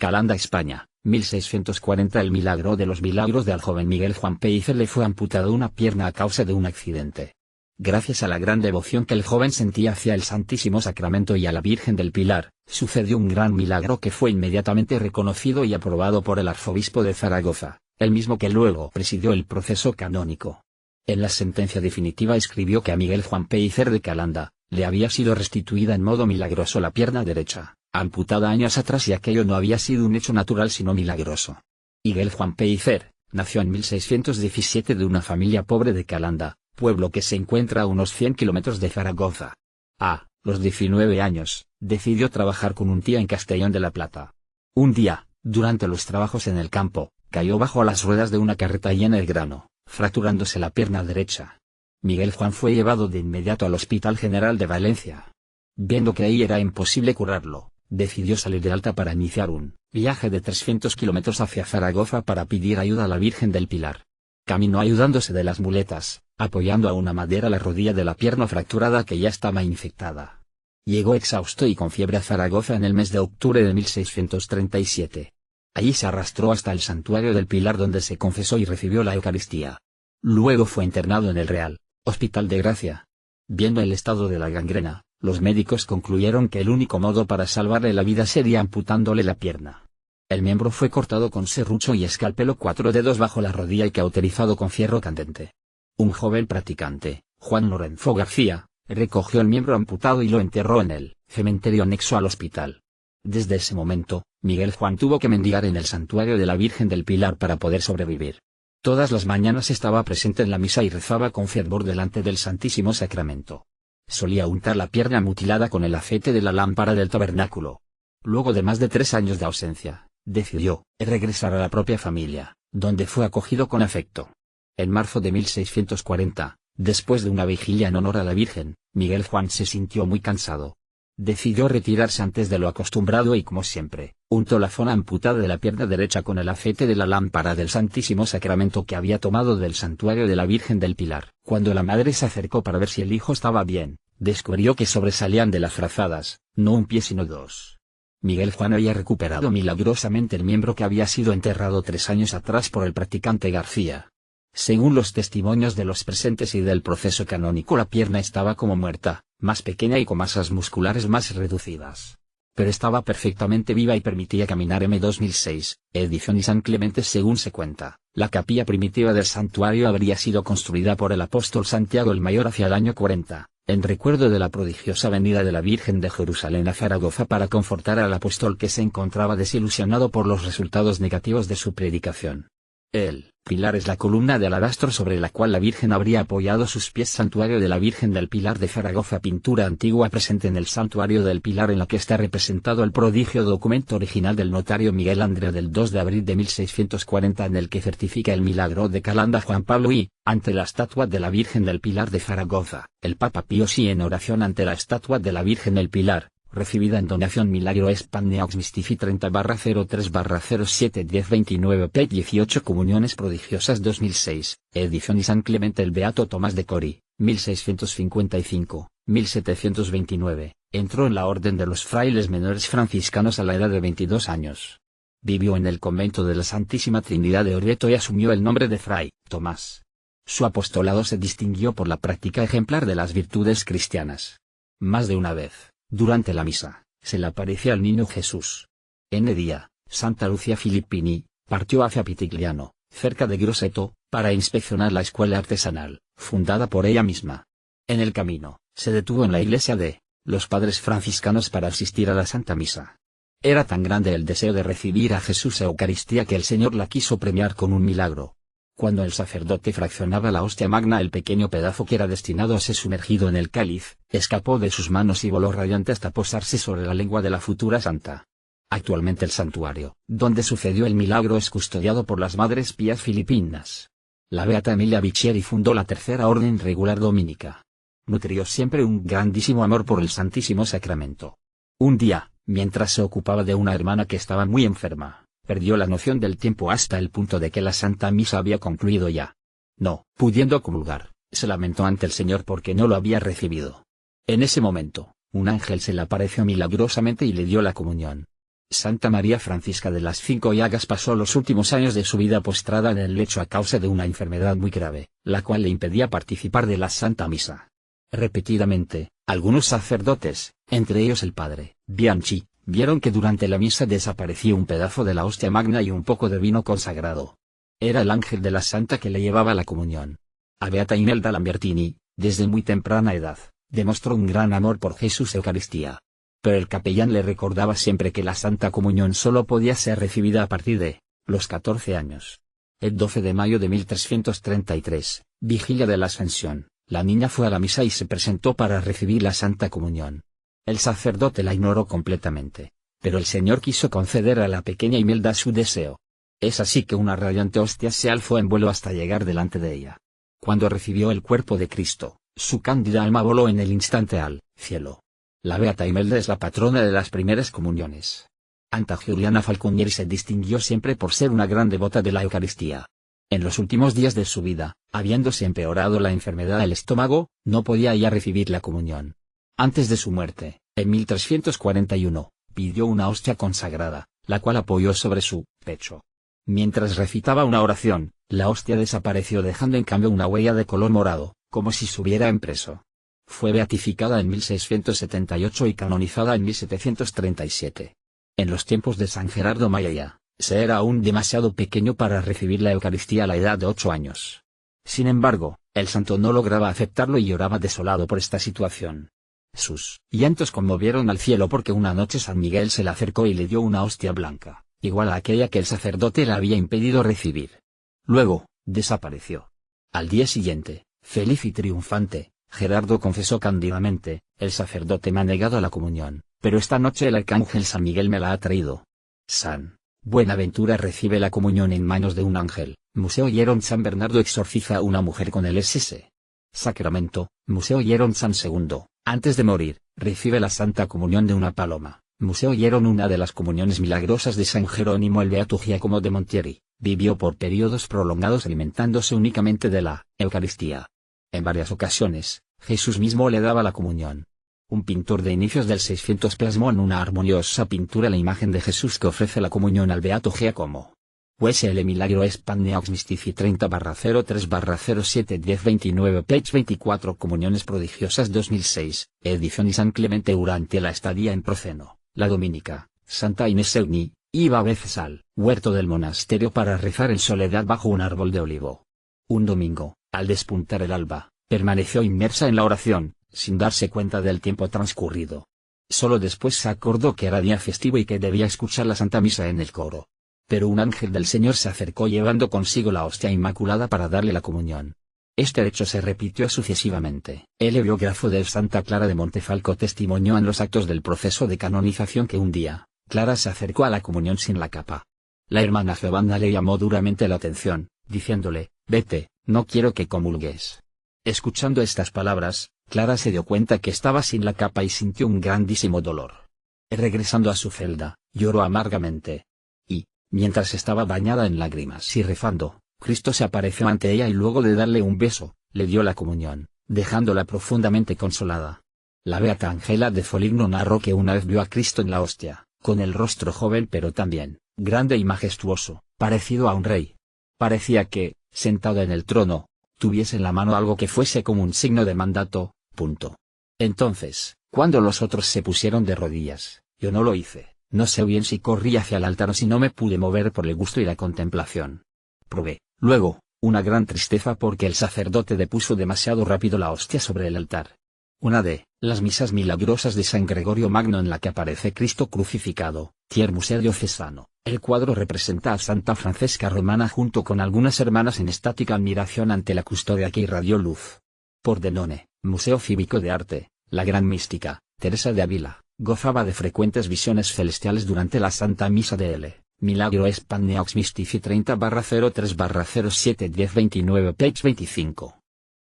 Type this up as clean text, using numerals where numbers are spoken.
Calanda, España, 1640. El milagro de los milagros. Al joven Miguel Juan Pellicer le fue amputada una pierna a causa de un accidente. Gracias a la gran devoción que el joven sentía hacia el Santísimo Sacramento y a la Virgen del Pilar, sucedió un gran milagro que fue inmediatamente reconocido y aprobado por el arzobispo de Zaragoza, el mismo que luego presidió el proceso canónico. En la sentencia definitiva escribió que a Miguel Juan Pellicer de Calanda, le había sido restituida en modo milagroso la pierna derecha, amputada años atrás, y aquello no había sido un hecho natural sino milagroso. Miguel Juan Pellicer nació en 1617 de una familia pobre de Calanda, pueblo que se encuentra a unos 100 kilómetros de Zaragoza. A los 19 años, decidió trabajar con un tío en Castellón de la Plata. Un día, durante los trabajos en el campo, cayó bajo las ruedas de una carreta llena de grano, fracturándose la pierna derecha. Miguel Juan fue llevado de inmediato al Hospital General de Valencia. Viendo que ahí era imposible curarlo, decidió salir de alta para iniciar un viaje de 300 kilómetros hacia Zaragoza para pedir ayuda a la Virgen del Pilar. Caminó ayudándose de las muletas, apoyando a una madera la rodilla de la pierna fracturada que ya estaba infectada. Llegó exhausto y con fiebre a Zaragoza en el mes de octubre de 1637. Allí se arrastró hasta el santuario del Pilar, donde se confesó y recibió la Eucaristía. Luego fue internado en el Real Hospital de Gracia. Viendo el estado de la gangrena, los médicos concluyeron que el único modo para salvarle la vida sería amputándole la pierna. El miembro fue cortado con serrucho y escalpelo 4 dedos bajo la rodilla y cauterizado con fierro candente. Un joven practicante, Juan Lorenzo García, recogió el miembro amputado y lo enterró en el cementerio anexo al hospital. Desde ese momento, Miguel Juan tuvo que mendigar en el santuario de la Virgen del Pilar para poder sobrevivir. Todas las mañanas estaba presente en la misa y rezaba con fervor delante del Santísimo Sacramento. Solía untar la pierna mutilada con el aceite de la lámpara del tabernáculo. Luego de más de 3 años de ausencia, decidió regresar a la propia familia, donde fue acogido con afecto. En marzo de 1640, después de una vigilia en honor a la Virgen, Miguel Juan se sintió muy cansado. Decidió retirarse antes de lo acostumbrado y, como siempre, untó la zona amputada de la pierna derecha con el aceite de la lámpara del Santísimo Sacramento que había tomado del santuario de la Virgen del Pilar. Cuando la madre se acercó para ver si el hijo estaba bien, descubrió que sobresalían de las frazadas, no un pie sino 2. Miguel Juan había recuperado milagrosamente el miembro que había sido enterrado 3 años atrás por el practicante García. Según los testimonios de los presentes y del proceso canónico, la pierna estaba como muerta, más pequeña y con masas musculares más reducidas. Pero estaba perfectamente viva y permitía caminar. M. 2006, edición y San Clemente. Según se cuenta, la capilla primitiva del santuario habría sido construida por el apóstol Santiago el Mayor hacia el año 40, en recuerdo de la prodigiosa venida de la Virgen de Jerusalén a Zaragoza para confortar al apóstol que se encontraba desilusionado por los resultados negativos de su predicación. El pilar es la columna de alabastro sobre la cual la Virgen habría apoyado sus pies. Santuario de la Virgen del Pilar de Zaragoza. Pintura antigua presente en el Santuario del Pilar en la que está representado el prodigio documento original del notario Miguel Andrea del 2 de abril de 1640 en el que certifica el milagro de Calanda Juan Pablo I, ante la estatua de la Virgen del Pilar de Zaragoza. El Papa Pío VI en oración ante la estatua de la Virgen del Pilar, recibida en donación Milagro Spagneaux Mystifi 30-03-07-1029 p. 18 Comuniones prodigiosas 2006, edición y San Clemente. El Beato Tomás de Cori, 1655-1729, entró en la orden de los frailes menores franciscanos a la edad de 22 años. Vivió en el convento de la Santísima Trinidad de Orvieto y asumió el nombre de Fray Tomás. Su apostolado se distinguió por la práctica ejemplar de las virtudes cristianas. Más de una vez, durante la misa, se le apareció al niño Jesús. N. día, Santa Lucia Filippini partió hacia Pitigliano, cerca de Grosseto, para inspeccionar la escuela artesanal, fundada por ella misma. En el camino, se detuvo en la iglesia de los padres franciscanos para asistir a la Santa Misa. Era tan grande el deseo de recibir a Jesús a Eucaristía que el Señor la quiso premiar con un milagro. Cuando el sacerdote fraccionaba la hostia magna, el pequeño pedazo que era destinado a ser sumergido en el cáliz, escapó de sus manos y voló radiante hasta posarse sobre la lengua de la futura santa. Actualmente el santuario, donde sucedió el milagro, es custodiado por las Madres Pías Filipinas. La beata Emilia Bicchieri fundó la Tercera Orden Regular Dominica. Nutrió siempre un grandísimo amor por el Santísimo Sacramento. Un día, mientras se ocupaba de una hermana que estaba muy enferma, perdió la noción del tiempo hasta el punto de que la Santa Misa había concluido ya. No pudiendo comulgar, se lamentó ante el Señor porque no lo había recibido. En ese momento, un ángel se le apareció milagrosamente y le dio la comunión. Santa María Francisca de las Cinco Llagas pasó los últimos años de su vida postrada en el lecho a causa de una enfermedad muy grave, la cual le impedía participar de la Santa Misa. Repetidamente, algunos sacerdotes, entre ellos el padre Bianchi, vieron que durante la misa desaparecía un pedazo de la hostia magna y un poco de vino consagrado. Era el ángel de la santa que le llevaba la comunión. A Beata Imelda Lambertini, desde muy temprana edad, demostró un gran amor por Jesús Eucaristía. Pero el capellán le recordaba siempre que la Santa Comunión solo podía ser recibida a partir de los 14 años. El 12 de mayo de 1333, vigilia de la Ascensión, la niña fue a la misa y se presentó para recibir la Santa Comunión. El sacerdote la ignoró completamente, pero el Señor quiso conceder a la pequeña Imelda su deseo. Es así que una radiante hostia se alzó en vuelo hasta llegar delante de ella. Cuando recibió el cuerpo de Cristo, su cándida alma voló en el instante al cielo. La Beata Imelda es la patrona de las primeras comuniones. Santa Giuliana Falconieri se distinguió siempre por ser una gran devota de la Eucaristía. En los últimos días de su vida, habiéndose empeorado la enfermedad del estómago, no podía ya recibir la comunión. Antes de su muerte, en 1341, pidió una hostia consagrada, la cual apoyó sobre su pecho. Mientras recitaba una oración, la hostia desapareció dejando en cambio una huella de color morado, como si se hubiera impreso. Fue beatificada en 1678 y canonizada en 1737. En los tiempos de San Gerardo Mayaya, se era aún demasiado pequeño para recibir la Eucaristía a la edad de 8 años. Sin embargo, el santo no lograba aceptarlo y lloraba desolado por esta situación. Sus llantos conmovieron al cielo porque una noche San Miguel se le acercó y le dio una hostia blanca, igual a aquella que el sacerdote le había impedido recibir. Luego, desapareció. Al día siguiente, feliz y triunfante, Gerardo confesó cándidamente: el sacerdote me ha negado la comunión, pero esta noche el arcángel San Miguel me la ha traído. San Buenaventura recibe la comunión en manos de un ángel. Museo Hierón San Bernardo exorciza a una mujer con el SS. Sacramento, Museo Hierón San II, antes de morir, recibe la Santa Comunión de una paloma. Museo Hierón una de las comuniones milagrosas de San Jerónimo el Beato Giacomo de Montieri, vivió por periodos prolongados alimentándose únicamente de la Eucaristía. En varias ocasiones, Jesús mismo le daba la comunión. Un pintor de inicios del 600 plasmó en una armoniosa pintura la imagen de Jesús que ofrece la comunión al Beato Giacomo. USL Milagro Spagneaux Mystici 30/03/07-1029 page 24 Comuniones Prodigiosas 2006, edición y San Clemente durante la estadía en Proceno, la Dominica, Santa Inés Eugni, iba a veces al huerto del monasterio para rezar en soledad bajo un árbol de olivo. Un domingo, al despuntar el alba, permaneció inmersa en la oración, sin darse cuenta del tiempo transcurrido. Solo después se acordó que era día festivo y que debía escuchar la Santa Misa en el coro. Pero un ángel del Señor se acercó llevando consigo la hostia inmaculada para darle la comunión. Este hecho se repitió sucesivamente. El biógrafo de Santa Clara de Montefalco testimonió en los actos del proceso de canonización que un día, Clara se acercó a la comunión sin la capa. La hermana Giovanna le llamó duramente la atención, diciéndole: vete, no quiero que comulgues. Escuchando estas palabras, Clara se dio cuenta que estaba sin la capa y sintió un grandísimo dolor. Regresando a su celda, lloró amargamente. Y, mientras estaba bañada en lágrimas y rezando, Cristo se apareció ante ella y luego de darle un beso, le dio la comunión, dejándola profundamente consolada. La beata Ángela de Foligno narró que una vez vio a Cristo en la hostia, con el rostro joven pero también, grande y majestuoso, parecido a un rey. Parecía que, sentado en el trono, tuviese en la mano algo que fuese como un signo de mandato. Entonces, cuando los otros se pusieron de rodillas, yo no lo hice. No sé bien si corrí hacia el altar o si no me pude mover por el gusto y la contemplación. Probé, luego, una gran tristeza porque el sacerdote depuso demasiado rápido la hostia sobre el altar. Una de las misas milagrosas de San Gregorio Magno en la que aparece Cristo crucificado, Thiers Museo Diocesano. El cuadro representa a Santa Francesca Romana junto con algunas hermanas en estática admiración ante la custodia que irradió luz. Pordenone, Museo Cívico de Arte, la gran mística, Teresa de Ávila, gozaba de frecuentes visiones celestiales durante la Santa Misa de L. Milagro Spagneaux Mystici 30/03/07-1029 page 25.